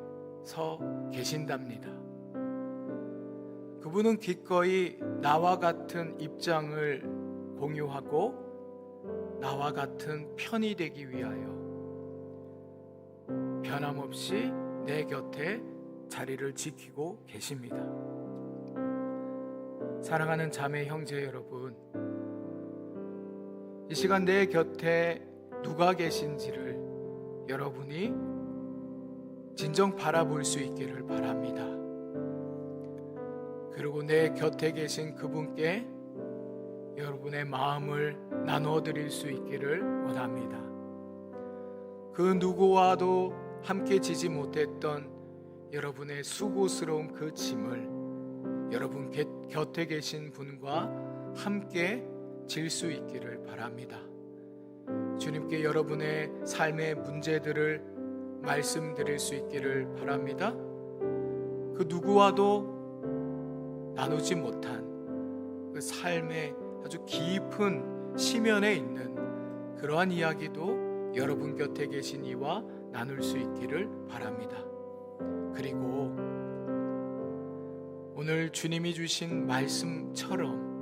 D: 서 계신답니다. 그분은 기꺼이 나와 같은 입장을 공유하고 나와 같은 편이 되기 위하여 변함없이 내 곁에 자리를 지키고 계십니다. 사랑하는 자매 형제 여러분, 이 시간 내 곁에 누가 계신지를 여러분이 진정 바라볼 수 있기를 바랍니다. 그리고 내 곁에 계신 그분께 여러분의 마음을 나누어 드릴 수 있기를 원합니다. 그 누구와도 함께 지지 못했던 여러분의 수고스러운 그 짐을 여러분 곁에 계신 분과 함께 질 수 있기를 바랍니다. 주님께 여러분의 삶의 문제들을 말씀드릴 수 있기를 바랍니다. 그 누구와도 나누지 못한 그 삶의 아주 깊은 시면에 있는 그러한 이야기도 여러분 곁에 계신 이와 나눌 수 있기를 바랍니다. 그리고 오늘 주님이 주신 말씀처럼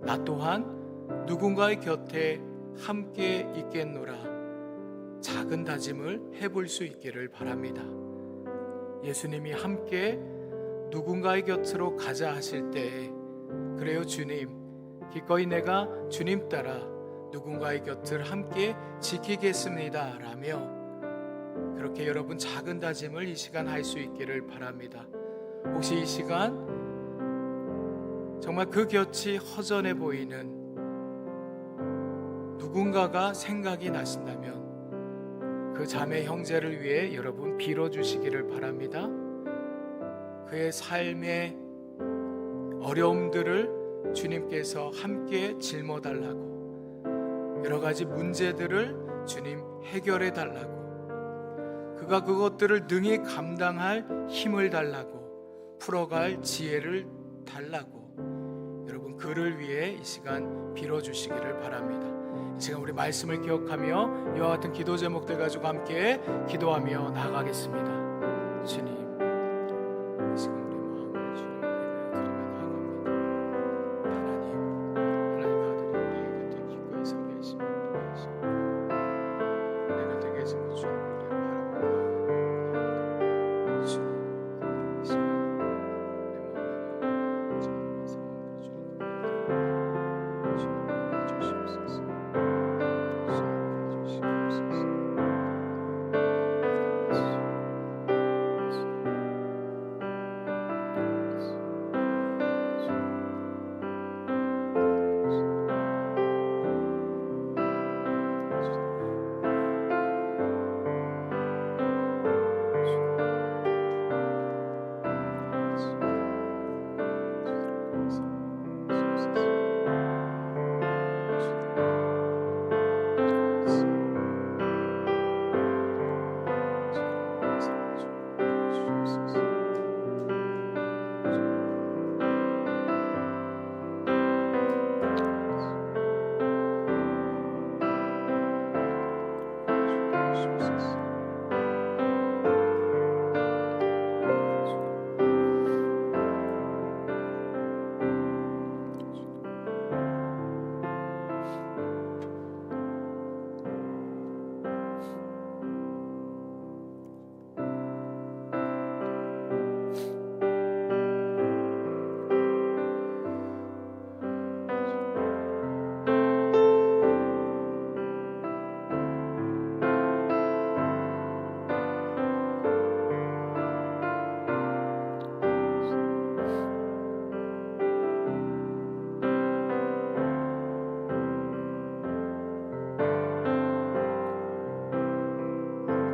D: 나 또한 누군가의 곁에 함께 있겠노라 작은 다짐을 해볼 수 있기를 바랍니다. 예수님이 함께 누군가의 곁으로 가자 하실 때 그래요 주님, 기꺼이 내가 주님 따라 누군가의 곁을 함께 지키겠습니다 라며 그렇게 여러분 작은 다짐을 이 시간 할 수 있기를 바랍니다. 혹시 이 시간 정말 그 곁이 허전해 보이는 누군가가 생각이 나신다면 그 자매 형제를 위해 여러분 빌어주시기를 바랍니다. 그의 삶의 어려움들을 주님께서 함께 짊어달라고 여러 가지 문제들을 주님 해결해 달라고 그가 그것들을 능히 감당할 힘을 달라고 풀어갈 지혜를 달라고 여러분 그를 위해 이 시간 빌어주시기를 바랍니다. 이 시간 우리 말씀을 기억하며 이와 같은 기도 제목들 가지고 함께 기도하며 나아가겠습니다. 주님, 이 시간 우리 마음을 주님 앞에 드리며 나아갑니다. 하나님 아들이 우리 곁에 기꺼이 서 계시며 내 곁에 계신 그 주님 우리를 바라보고 주님, 이 시간 내 마음에 주님의 상황을 주님 주시옵소서.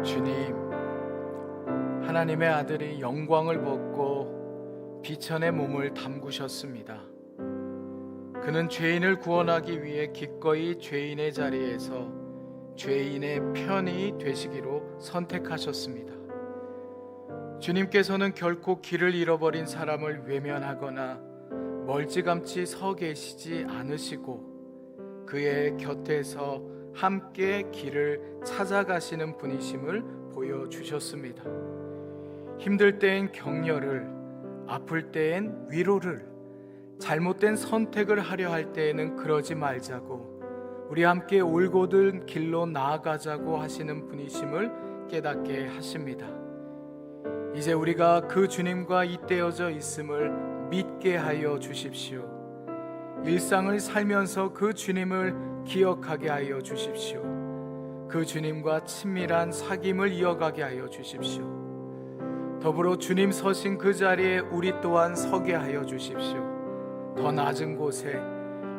D: 주님, 하나님의 아들이 영광을 벗고 비천의 몸을 담그셨습니다. 그는 죄인을 구원하기 위해 기꺼이 죄인의 자리에서 죄인의 편이 되시기로 선택하셨습니다. 주님께서는 결코 길을 잃어버린 사람을 외면하거나 멀찌감치 서 계시지 않으시고 그의 곁에서 함께 길을 찾아가시는 분이심을 보여주셨습니다. 힘들 때엔 격려를, 아플 때엔 위로를, 잘못된 선택을 하려 할 때에는 그러지 말자고 우리 함께 올곧은 길로 나아가자고 하시는 분이심을 깨닫게 하십니다. 이제 우리가 그 주님과 잇대어져 있음을 믿게 하여 주십시오. 일상을 살면서 그 주님을 기억하게 하여 주십시오. 그 주님과 친밀한 사귐을 이어가게 하여 주십시오. 더불어 주님 서신 그 자리에 우리 또한 서게 하여 주십시오. 더 낮은 곳에,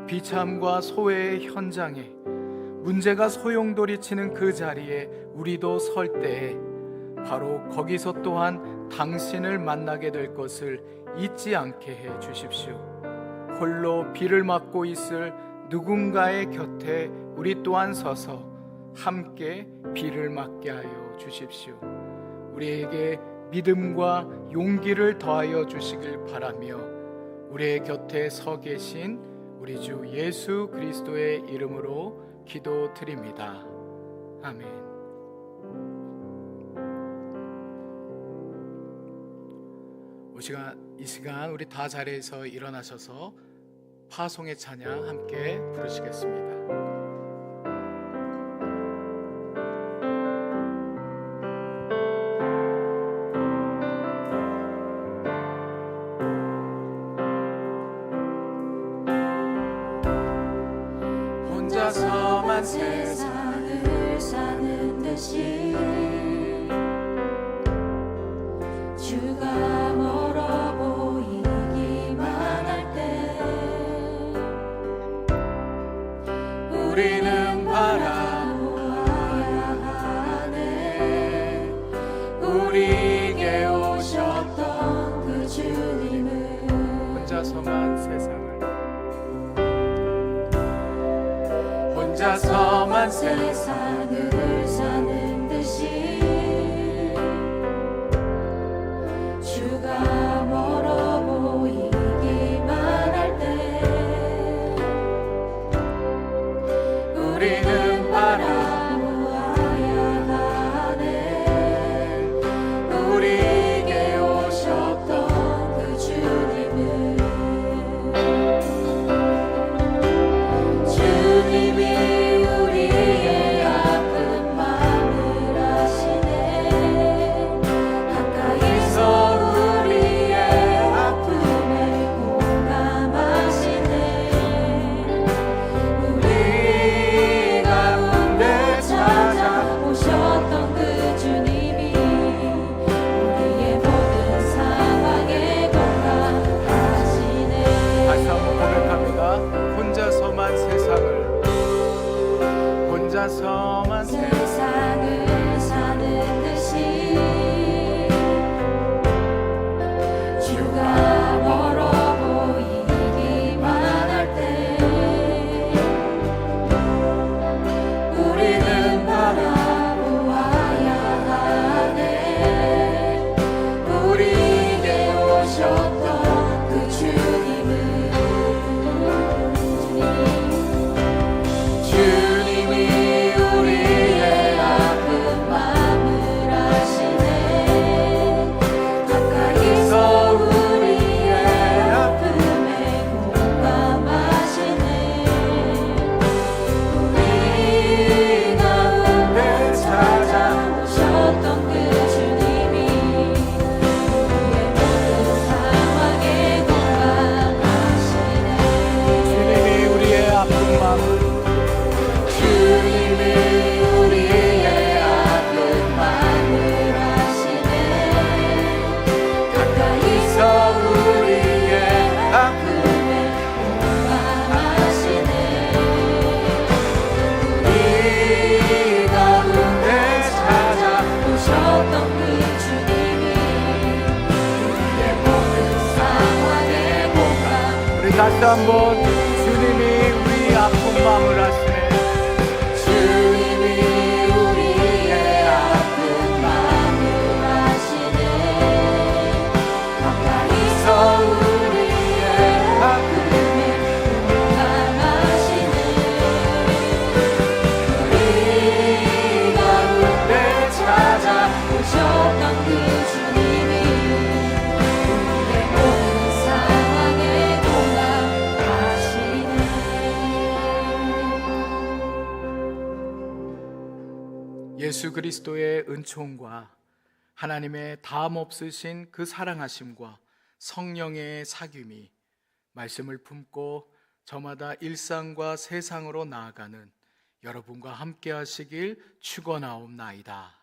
D: 비참과 소외의 현장에, 문제가 소용돌이치는 그 자리에 우리도 설 때에 바로 거기서 또한 당신을 만나게 될 것을 잊지 않게 해 주십시오. 홀로 비를 맞고 있을 누군가의 곁에 우리 또한 서서 함께 비를 맞게 하여 주십시오. 우리에게 믿음과 용기를 더하여 주시길 바라며 우리의 곁에 서 계신 우리 주 예수 그리스도의 이름으로 기도드립니다. 아멘. 이 시간 우리 다 자리에서 일어나셔서 파송의 찬양 함께 부르시겠습니다. 혼자서만
E: 세상을 사는 듯이 주가 멀어 보이기만 할 때
D: 우리는
E: 바라보아야 하네. 우리에게 오셨던 그 주님을
D: 혼자서만
E: 세상을 사는 듯이 주가 멀어 보이기만 할 때 우리는 바라보아야 하네. 우리에게 오셨던 그 주님을 주님이 우리의 아픈 마음을 아시네. 가까이서 우리의 아픔에 공감하시네. 우리 가운데 찾아오셨던 그 주님이 우리의 모든 상황에 공감하시네.
D: 다시 한번 고백합니다. 혼자서만
E: 세상을 사는 듯이 주가 멀어 보이기만 할 때 우리는 바라보아야 하네. 우리에게 오셨던 그 주님을 주님이 우리의 아픈 마음을 아시네. 가까이서 우리의 아픔에 공감하시네. 우리 가운데 찾아오셨던 그 주님이 우리의 모든 상황에 공감하시네.
D: 주님이 우리의 아픈 마음을
E: 주님이 우리의 아픈 마음을 아시네. 가까이서 우리의 아픔에 공감하시네. 우리 가운데 찾아오셨던 그 주님이 우리의 모든 상황에 공감.
D: 우리 다시 한번 주님이 우리 아픈 마음을 아시네.
E: 주님이 우리의 아픈 마음을 아시네. 가까이서 우리의 아픔에 공감하시네. 우리 가운데 찾아오셨던 그 주님이 우리의 모든 상황에 공감하시네.
D: 예수 그리스도의 은총과 하나님의 다함 없으신 그 사랑하심과 성령의 사귐이 말씀을 품고 저마다 일상과 세상으로 나아가는 여러분과 함께 하시길 축원하옵나이다.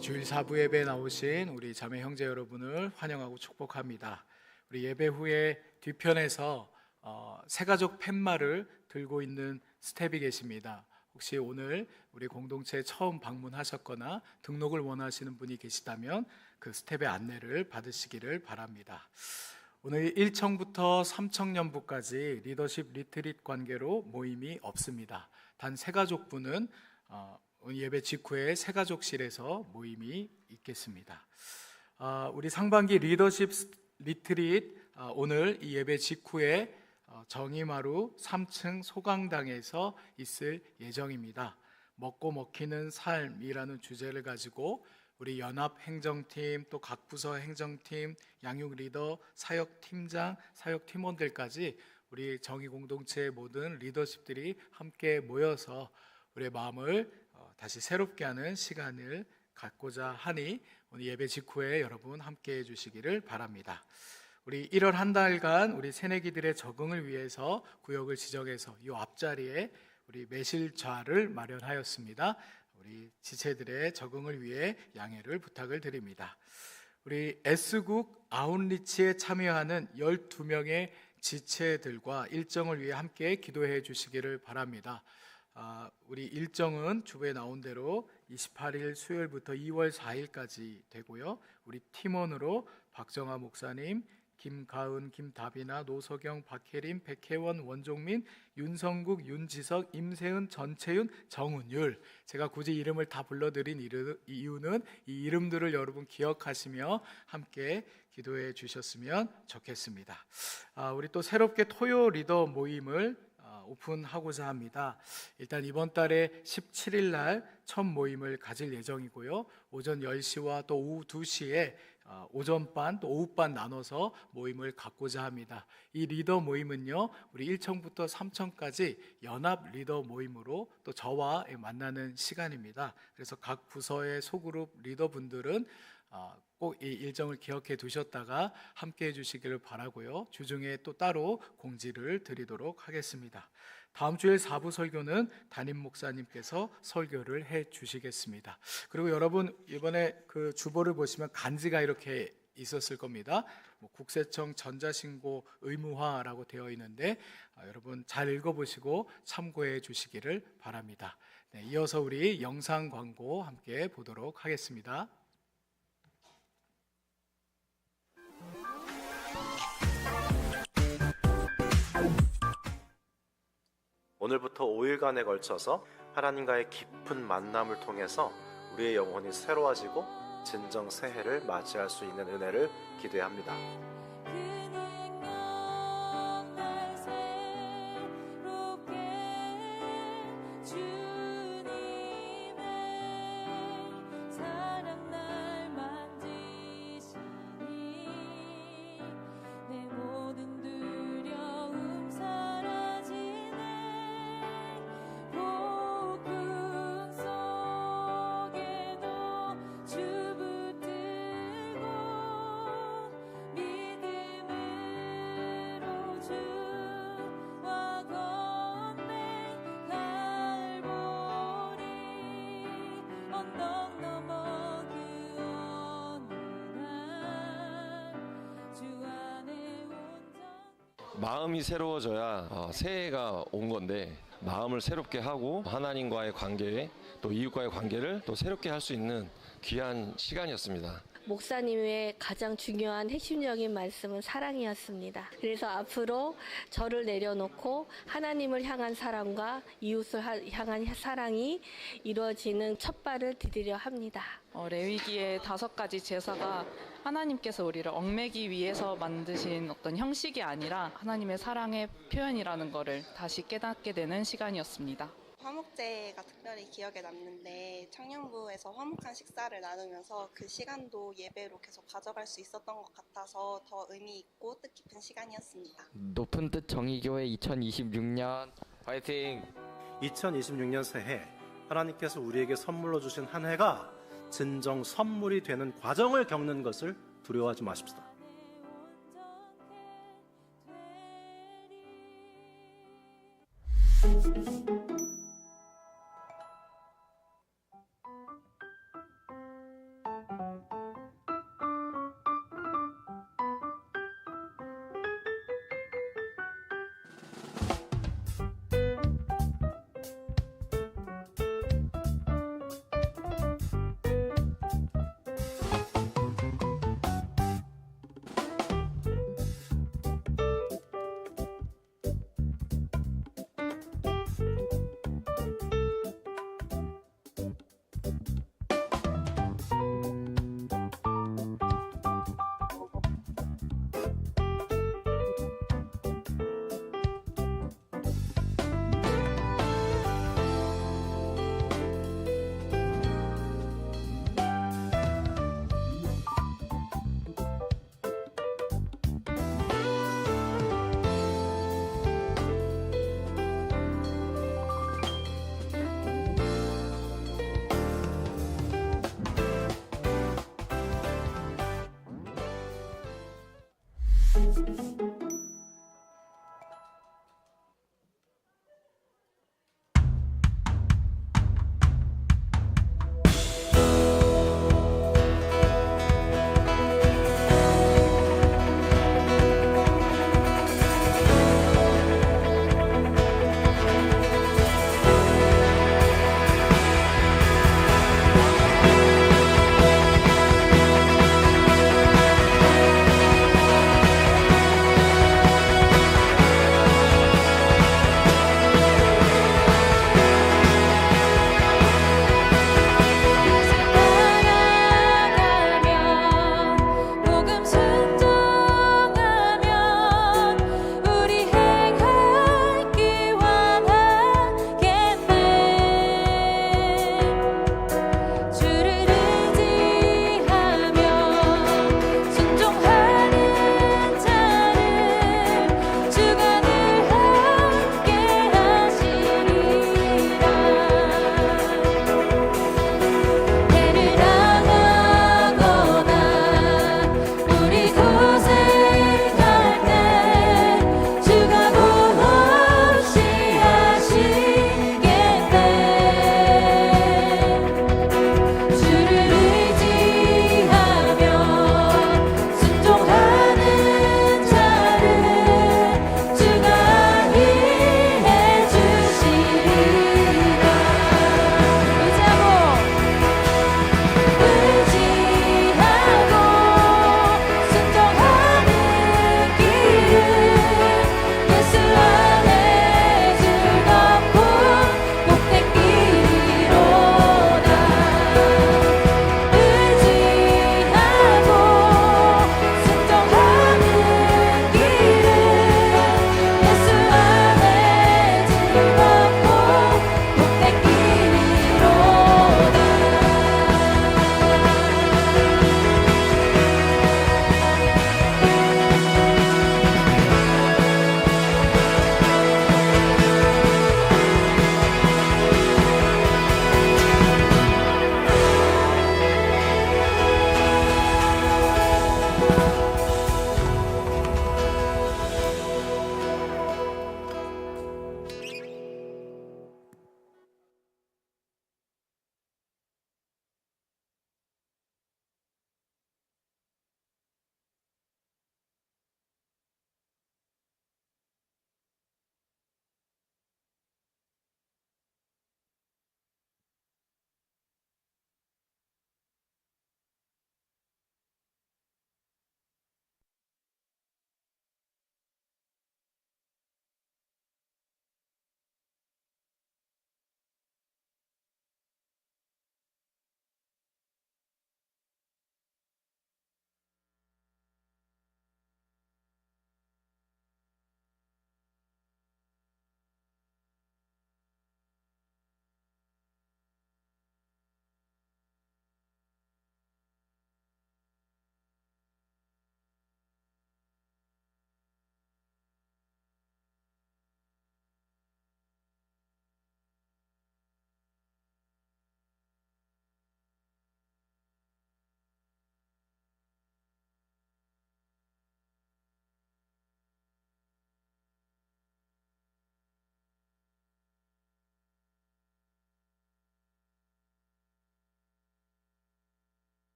D: 주일 4부 예배에 나오신 우리 자매 형제 여러분을 환영하고 축복합니다. 우리 예배 후에 뒤편에서 새가족 팻말을 들고 있는 스텝이 계십니다. 혹시 오늘 우리 공동체에 처음 방문하셨거나 등록을 원하시는 분이 계시다면 그 스텝의 안내를 받으시기를 바랍니다. 오늘 1청부터 3청년부까지 리더십 리트릿 관계로 모임이 없습니다. 단 새가족부는 예배 직후에 새가족실에서 모임이 있겠습니다. 우리 상반기 리더십 리트릿 오늘 이 예배 직후에 정의마루 3층 소강당에서 있을 예정입니다. 먹고 먹히는 삶이라는 주제를 가지고 우리 연합 행정팀, 또 각 부서 행정팀, 양육 리더, 사역 팀장, 사역 팀원들까지 우리 정의 공동체의 모든 리더십들이 함께 모여서 우리의 마음을 다시 새롭게 하는 시간을 갖고자 하니 오늘 예배 직후에 여러분 함께 해주시기를 바랍니다. 우리 1월 한 달간 우리 새내기들의 적응을 위해서 구역을 지정해서 이 앞자리에 우리 매실좌를 마련하였습니다. 우리 지체들의 적응을 위해 양해를 부탁을 드립니다. 우리 S국 아웃리치에 참여하는 12명의 지체들과 일정을 위해 함께 기도해 주시기를 바랍니다. 우리 일정은 주부에 나온 대로 28일 수요일부터 2월 4일까지 되고요. 우리 팀원으로 박정아 목사님, 김가은, 김다비나, 노석영, 박혜림, 백혜원, 원종민, 윤성국, 윤지석, 임세은, 전채윤, 정은율. 제가 굳이 이름을 다 불러드린 이유는 이 이름들을 여러분 기억하시며 함께 기도해 주셨으면 좋겠습니다. 우리 또 새롭게 토요 리더 모임을 오픈하고자 합니다. 일단 이번 달에 17일 날 첫 모임을 가질 예정이고요. 오전 10시와 또 오후 2시에 오전반 또 오후반 나눠서 모임을 갖고자 합니다. 이 리더 모임은요, 우리 1청부터 3청까지 연합 리더 모임으로 또 저와 만나는 시간입니다. 그래서 각 부서의 소그룹 리더분들은 꼭 이 일정을 기억해 두셨다가 함께 해주시기를 바라고요. 주중에 또 따로 공지를 드리도록 하겠습니다. 다음 주일 4부 설교는 담임 목사님께서 설교를 해 주시겠습니다. 그리고 여러분 이번에 그 주보를 보시면 간지가 이렇게 있었을 겁니다. 국세청 전자신고 의무화라고 되어 있는데 여러분 잘 읽어보시고 참고해 주시기를 바랍니다. 네, 이어서 우리 영상 광고 함께 보도록 하겠습니다.
F: 오늘부터 5일간에 걸쳐서 하나님과의 깊은 만남을 통해서 우리의 영혼이 새로워지고 진정 새해를 맞이할 수 있는 은혜를 기대합니다.
G: 마음이 새로워져야 새해가 온 건데 마음을 새롭게 하고 하나님과의 관계 또 이웃과의 관계를 또 새롭게 할 수 있는 귀한 시간이었습니다.
H: 목사님의 가장 중요한 핵심적인 말씀은 사랑이었습니다. 그래서 앞으로 저를 내려놓고 하나님을 향한 사랑과 이웃을 향한 사랑이 이루어지는 첫 발을 디디려 합니다.
I: 레위기의 5가지 제사가 하나님께서 우리를 얽매기 위해서 만드신 어떤 형식이 아니라 하나님의 사랑의 표현이라는 것을 다시 깨닫게 되는 시간이었습니다.
J: 화목제가 특별히 기억에 남는데 청년부에서 화목한 식사를 나누면서 그 시간도 예배로 계속 가져갈 수 있었던 것 같아서 더 의미 있고 뜻깊은 시간이었습니다.
K: 높은 뜻 정의교회 2026년 화이팅!
F: 2026년 새해 하나님께서 우리에게 선물로 주신 한 해가 진정 선물이 되는 과정을 겪는 것을 두려워하지 마십시다.